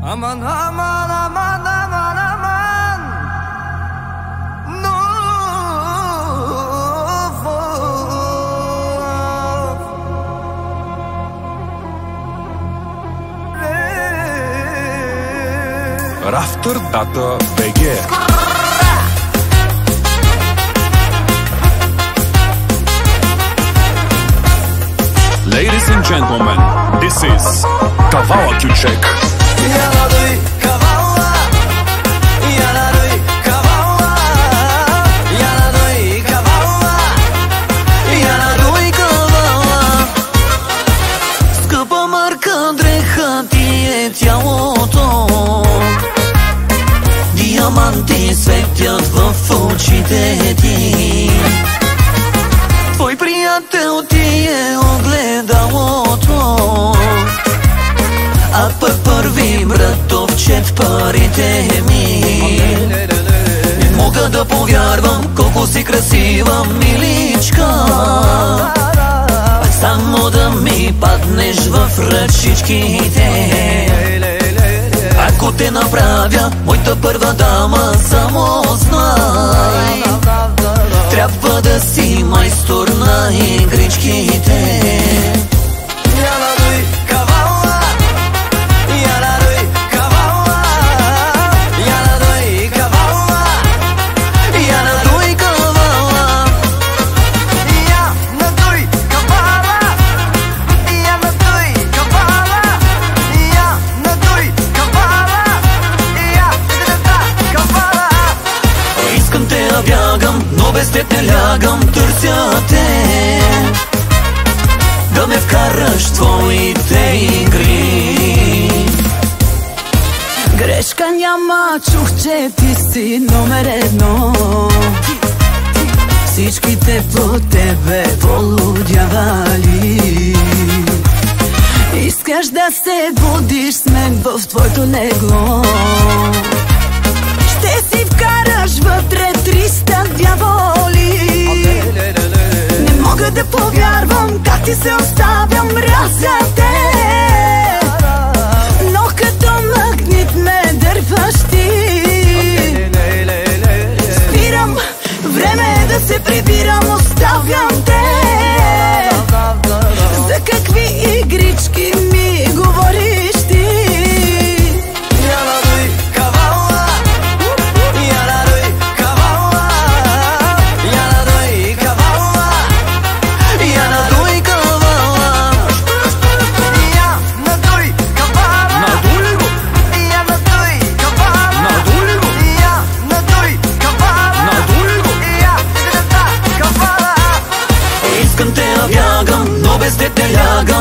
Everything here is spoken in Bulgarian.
Aman aman aman aman aman Rafter.bg. Ladies and gentlemen, this is Kawała Kilczek. Скъпа марка дреха ти е тялото, диаманти светят в очите ти. Твой приятел ти е огледалото, а пък първи братовчет парите ми. Не мога да повярвам колко си красива, миличка, само да ми паднеш в ръчичките. Ако те направя моята първа дама, само знай, трябва да си майстор на игричките. Бягам, но без теб не лягам, търся те, да ме вкараш в твоите игри. Грешка няма, чух, че ти си номер едно. Всичките по тебе полудявали. Искаш да се будиш с мен в твоето легло. Ще си вкараш вътре 300 дяволи. Не мога да повярвам как ти се оставям, мразя те, но като магнит ме дърпаш ти. Спирам, време е да се прибирам, оставям те. За какви игрички ми говориш ти? Искам те да бягам, но без теб не лягам.